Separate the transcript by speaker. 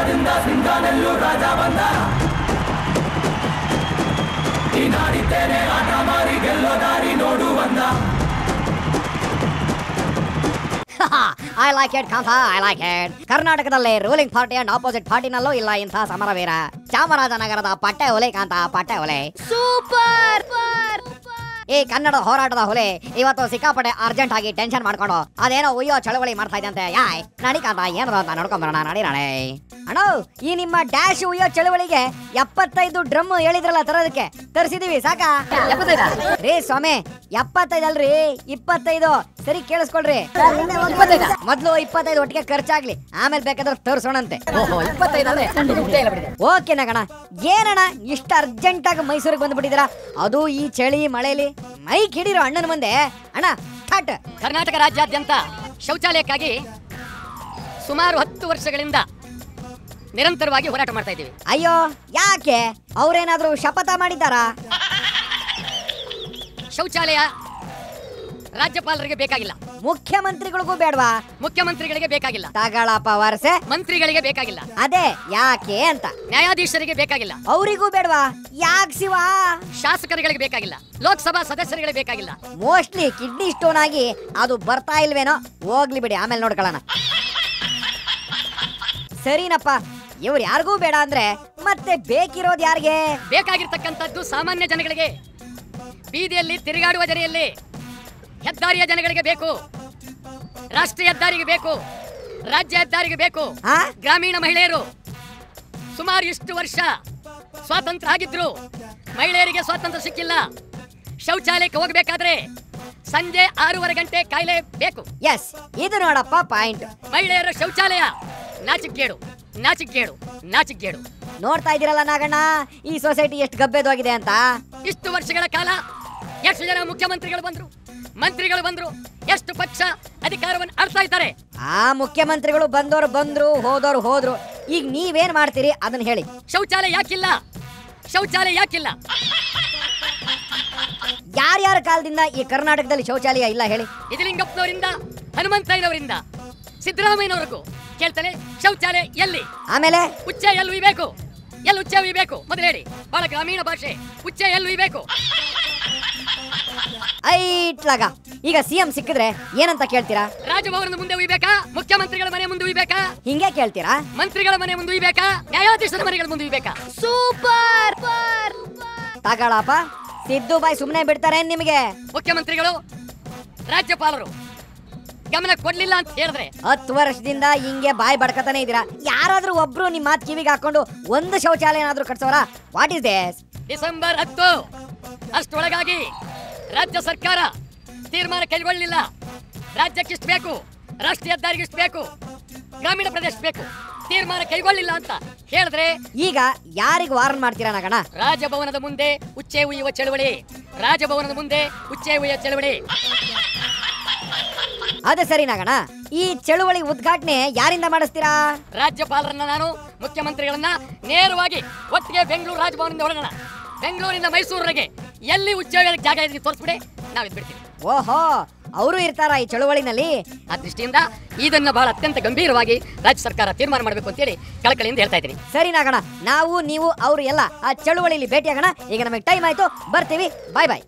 Speaker 1: ಸಿಂಗಾದಿಂದ ಸಿಂಗಾನೆಲ್ಲೂ ರಾಜ ಬಂದ ನೀನಾಡಿದ್ದೇನೆ ಆಟ ಮಾರಿ ಗೆಲ್ಲೋ ದಾರಿ ನೋಡು ಬಂದ
Speaker 2: ಐ ಲೈಕ್ ಇಟ್ ಕಾಂತ ಐ ಲೈಕ್ ಇಟ್. ಕರ್ನಾಟಕದಲ್ಲಿ ರೂಲಿಂಗ್ ಪಾರ್ಟಿ ಅಂಡ್ ಆಪೋಸಿಟ್ ಪಾರ್ಟಿನಲ್ಲೂ ಇಲ್ಲ ಇಂಥ ಸಮರವೀರ. ಚಾಮರಾಜನಗರದ ಪಟ್ಟೆ ಒಲೆ ಕಾಂತ ಪಟ್ಟೆ ಒಲೆ ಸೂಪರ್. ಈ ಕನ್ನಡ ಹೋರಾಟದ ಹುಲಿ ಇವತ್ತು ಸಿಕ್ಕಾಪಟ್ಟೆ ಅರ್ಜೆಂಟ್ ಆಗಿ ಟೆನ್ಷನ್ ಮಾಡ್ಕೊಂಡು ಅದೇನೋ ಉಯ್ಯೋ ಚಳವಳಿ ಮಾಡ್ತಾ ಇದ್ದಂತೆ. ಯಾಯ್ ನಡಿ ಕಾಂತ ಏನದ ಅಂತ ನೋಡ್ಕೊಂಬರೋಣ. ನಡಿ ನಾಳೆ ಅಣ್ಣ ಈ ನಿಮ್ಮ ಡ್ಯಾಶ್ ಉಯ್ಯೋ ಚಳವಳಿಗೆ 75 ಡ್ರಮ್ ಹೇಳಿದ್ರಲ್ಲ ತರೋದಕ್ಕೆ ತರಿಸಿದೀವಿ ಸಾಕಾ? 75 ರೀ ಸ್ವಾಮಿ 75 ಅಲ್ರಿ 25. ಸರಿ ಕೇಳಿಸ್ಕೊಳ್ರಿ. ಮೊದ್ಲು 25 ಒಟ್ಟಿಗೆ ಖರ್ಚಾಗ್ಲಿ ಆಮೇಲೆ ಬೇಕಾದ್ರೆ ತರ್ಸೋಣಂತೆ. ಓಕೆ ನಗಣ ಏನಣ್ಣ ಇಷ್ಟ ಅರ್ಜೆಂಟ್ ಆಗಿ ಮೈಸೂರಿಗೆ ಬಂದ್ಬಿಟ್ಟಿದ್ದೀರಾ? ಅದು ಈ ಚಳಿ ಮಳೆಲಿ ಮೈಕ್ ಹಿಡಿರೋ ಅಣ್ಣನ ಮುಂದೆ ಅಣ್ಣ ಸ್ಟಾರ್ಟ್.
Speaker 3: ಕರ್ನಾಟಕ ರಾಜ್ಯಾದ್ಯಂತ ಶೌಚಾಲಯಕ್ಕಾಗಿ ಸುಮಾರು 10 ವರ್ಷಗಳಿಂದ ನಿರಂತರವಾಗಿ ಹೋರಾಟ ಮಾಡ್ತಾ ಇದ್ದೀವಿ.
Speaker 2: ಅಯ್ಯೋ ಯಾಕೆ ಅವ್ರೇನಾದ್ರೂ ಶಪಥ ಮಾಡಿದ್ದಾರಾ?
Speaker 3: ಶೌಚಾಲಯ ರಾಜ್ಯಪಾಲರಿಗೆ ಬೇಕಾಗಿಲ್ಲ,
Speaker 2: ಮುಖ್ಯಮಂತ್ರಿಗಳಿಗೂ ಬೇಡವಾ?
Speaker 3: ಮುಖ್ಯಮಂತ್ರಿಗಳಿಗೆ ಬೇಕಾಗಿಲ್ಲ,
Speaker 2: ತಗಳಪ್ಪ ವರ್ಷೆ
Speaker 3: ಮಂತ್ರಿಗಳಿಗೆ ಬೇಕಾಗಿಲ್ಲ.
Speaker 2: ಅದೇ ಯಾಕೆ ಅಂತ.
Speaker 3: ನ್ಯಾಯಾಧೀಶರಿಗೆ ಬೇಕಾಗಿಲ್ಲ,
Speaker 2: ಅವರಿಗೂ ಬೇಡವಾ? ಯಾಕೆ ಶಿವ?
Speaker 3: ಶಾಸಕರುಗಳಿಗೆ ಬೇಕಾಗಿಲ್ಲ, ಲೋಕಸಭಾ ಸದಸ್ಯರುಗಳಿಗೆ ಬೇಕಾಗಿಲ್ಲ.
Speaker 2: ಮೋಸ್ಟ್ಲಿ ಕಿಡ್ನಿ ಸ್ಟೋನ್ ಆಗಿ ಅದು ಬರ್ತಾ ಇಲ್ವೇನೋ. ಹೋಗ್ಲಿ ಬಿಡಿ ಆಮೇಲೆ ನೋಡ್ಕೊಳ್ಳೋಣ. ಸರಿನಪ್ಪ ಇವ್ರು ಯಾರಿಗೂ ಬೇಡ ಅಂದ್ರೆ ಮತ್ತೆ ಬೇಕಿರೋದು ಯಾರಿಗೆ?
Speaker 3: ಬೇಕಾಗಿರ್ತಕ್ಕಂಥದ್ದು ಸಾಮಾನ್ಯ ಜನಗಳಿಗೆ, ಬೀದಿಯಲ್ಲಿ ತಿರುಗಾಡುವ ಜನರಲ್ಲಿ, ಹೆದ್ದಾರಿಯ ಜನಗಳಿಗೆ ಬೇಕು, ರಾಷ್ಟ್ರೀಯ ಹೆದ್ದಾರಿಗೆ ಬೇಕು, ರಾಜ್ಯ ಹೆದ್ದಾರಿಗೆ ಬೇಕು. ಗ್ರಾಮೀಣ ಮಹಿಳೆಯರು ಸುಮಾರು ಇಷ್ಟು ವರ್ಷ ಸ್ವಾತಂತ್ರ್ಯ ಆಗಿದ್ರು, ಮಹಿಳೆಯರಿಗೆ ಸ್ವಾತಂತ್ರ್ಯ ಸಿಕ್ಕಿಲ್ಲ. ಶೌಚಾಲಯಕ್ಕೆ ಹೋಗಬೇಕಾದ್ರೆ ಸಂಜೆ 6:30 ಗಂಟೆ ಕಾಯಲೇಬೇಕು.
Speaker 2: ಎಸ್ ಇದು ನೋಡಪ್ಪ ಪಾಯಿಂಟ್.
Speaker 3: ಮಹಿಳೆಯರ ಶೌಚಾಲಯ ನಾಚಿಕೇಡು, ನಾಚಿಕೇಡು, ನಾಚಿಕೇಡು.
Speaker 2: ನೋಡ್ತಾ ಇದೀರಲ್ಲ ನಾಗಣ್ಣ ಈ ಸೊಸೈಟಿ ಎಷ್ಟು ಗಬ್ಬೆದೋಗಿದೆ ಅಂತ.
Speaker 3: ಇಷ್ಟು ವರ್ಷಗಳ ಕಾಲ ಎಷ್ಟು ಜನ ಮುಖ್ಯಮಂತ್ರಿಗಳು ಬಂದ್ರು, ಮಂತ್ರಿಗಳು ಬಂದ್ರು, ಎಷ್ಟು ಪಕ್ಷ ಅಧಿಕಾರವನ್ನು ಆಡ್ತಾ ಇದ್ದಾರೆ.
Speaker 2: ಆ ಮುಖ್ಯಮಂತ್ರಿಗಳು ಬಂದವರು ಬಂದ್ರು, ಹೋದವರು ಹೋದ್ರು. ಈಗ ನೀವೇನ್ ಮಾಡ್ತೀರಿ ಅದನ್ನ ಹೇಳಿ.
Speaker 3: ಶೌಚಾಲಯ ಯಾಕಿಲ್ಲ? ಶೌಚಾಲಯ ಯಾಕಿಲ್ಲ?
Speaker 2: ಯಾರ್ಯಾರ ಕಾಲದಿಂದ ಈ ಕರ್ನಾಟಕದಲ್ಲಿ ಶೌಚಾಲಯ ಇಲ್ಲ ಹೇಳಿ?
Speaker 3: ನಿಜಲಿಂಗಪ್ಪನವರಿಂದ ಹನುಮಂತಯ್ಯನವರಿಂದ ಸಿದ್ದರಾಮಯ್ಯನವರೆಗೂ ಕೇಳ್ತಾನೆ ಶೌಚಾಲಯ ಎಲ್ಲಿ?
Speaker 2: ಆಮೇಲೆ
Speaker 3: ಉಚ್ಚೆ ಎಲ್ಲಿ ಉಯ್ಬೇಕು, ಎಲ್ಲಿ ಉಚ್ಚೆ ಉಯ್ಬೇಕು ಮೊದಲು ಹೇಳಿ. ಬಹಳ ಗ್ರಾಮೀಣ ಭಾಷೆ. ಉಚ್ಚೆ ಎಲ್ಲಿ ಉಯ್ಬೇಕು?
Speaker 2: ಐಟ್ಲಾಗ ಈಗ ಸಿಎಂ ಸಿಕ್ಕಿದ್ರೆ ಏನಂತ ಕೇಳ್ತೀರಾ?
Speaker 3: ರಾಜಭವನದ ಮುಂದೆ ಉಯ್ಬೇಕಾ, ಮುಖ್ಯಮಂತ್ರಿಗಳ ಮನೆ ಮುಂದೆ ಉಯ್ಬೇಕಾ?
Speaker 2: ಹಿಂಗೆ ಕೇಳ್ತೀರಾ?
Speaker 3: ಮಂತ್ರಿಗಳ ಮನೆ ಮುಂದೆ ಉಯ್ಬೇಕಾ, ನ್ಯಾಯಾಧೀಶರ ಮನೆಗಳ ಮುಂದೆ ಉಯ್ಬೇಕಾ?
Speaker 2: ಸೂಪರ್ ತಗಳಪ್ಪ. ಸಿದ್ದು ಬಾಯ್ ಸುಮ್ಮನೆ ಬಿಡ್ತಾರೆ ನಿಮಗೆ?
Speaker 3: ಮುಖ್ಯಮಂತ್ರಿಗಳು ರಾಜ್ಯಪಾಲರು ಗಮನ ಕೊಡ್ಲಿಲ್ಲ ಅಂತ ಹೇಳಿದ್ರೆ
Speaker 2: 10 ವರ್ಷದಿಂದ ಹಿಂಗೆ ಬಾಯ್ ಬಡ್ಕತಾನೆ ಇದೀರಾ. ಯಾರಾದ್ರೂ ಒಬ್ರು ನಿಮ್ ಮಾತು ಕಿವಿಗೆ ಹಾಕೊಂಡು ಒಂದು ಶೌಚಾಲಯ ಏನಾದ್ರೂ ಕಟ್ಸೋರ? What is this?
Speaker 3: ಡಿಸೆಂಬರ್ 10 ಅಷ್ಟೊಳಗಾಗಿ ರಾಜ್ಯ ಸರ್ಕಾರ ತೀರ್ಮಾನ ಕೈಗೊಳ್ಳಲಿಲ್ಲ. ರಾಜ್ಯಕ್ಕೆ ಇಷ್ಟು ಬೇಕು, ರಾಷ್ಟ್ರೀಯ ಹೆದ್ದಾರಿಗೆ ಇಷ್ಟು ಬೇಕು, ಗ್ರಾಮೀಣ ಪ್ರದೇಶ ಬೇಕು, ತೀರ್ಮಾನ ಕೈಗೊಳ್ಳಿಲ್ಲ ಅಂತ ಹೇಳಿದ್ರೆ
Speaker 2: ಈಗ ಯಾರಿಗೆ ವಾರ್ನ್ ಮಾಡ್ತೀರಾ ನಾಗಣ್ಣ?
Speaker 3: ರಾಜಭವನದ ಮುಂದೆ ಉಚ್ಚೆ ಉಯ್ಯುವ ಚಳವಳಿ, ರಾಜಭವನದ ಮುಂದೆ ಉಚ್ಚೆ ಉಯ್ಯುವ ಚಳವಳಿ.
Speaker 2: ಅದೇ ಸರಿ ನಾಗಣ್ಣ, ಈ ಚಳುವಳಿ ಉದ್ಘಾಟನೆ ಯಾರಿಂದ ಮಾಡಿಸ್ತೀರಾ?
Speaker 3: ರಾಜ್ಯಪಾಲರನ್ನ ನಾನು, ಮುಖ್ಯಮಂತ್ರಿಗಳನ್ನ ನೇರವಾಗಿ ಒಟ್ಟಿಗೆ ಬೆಂಗಳೂರು ರಾಜಭವನದಿಂದ ಹೊರಡೋಣ. ಬೆಂಗಳೂರಿಂದ ಮೈಸೂರಿಗೆ ಎಲ್ಲಿ ಉಚ್ಚೆ ಜಾಗ ಇದೆ ತೋರಿಸ್ಬಿಡಿ, ನಾವು ಇದ್ಬಿಡ್ತೀವಿ.
Speaker 2: ಓಹೋ ಅವರು ಇರ್ತಾರ ಈ ಚಳುವಳಿನಲ್ಲಿ?
Speaker 3: ಆ ದೃಷ್ಟಿಯಿಂದ ಇದನ್ನ ಬಹಳ ಅತ್ಯಂತ ಗಂಭೀರವಾಗಿ ರಾಜ್ಯ ಸರ್ಕಾರ ತೀರ್ಮಾನ ಮಾಡಬೇಕು ಅಂತೇಳಿ ಕಳಕಳಿಯಿಂದ ಹೇಳ್ತಾ ಇದ್ದೀನಿ.
Speaker 2: ಸರಿ ನಾಗಣ್ಣ, ನಾವು ನೀವು ಅವರು ಎಲ್ಲ ಆ ಚಳುವಳಿಲಿ ಭೇಟಿಯಾಗೋಣ. ಈಗ ನಮಗೆ ಟೈಮ್ ಆಯ್ತು, ಬರ್ತೀವಿ. ಬಾಯ್ ಬಾಯ್.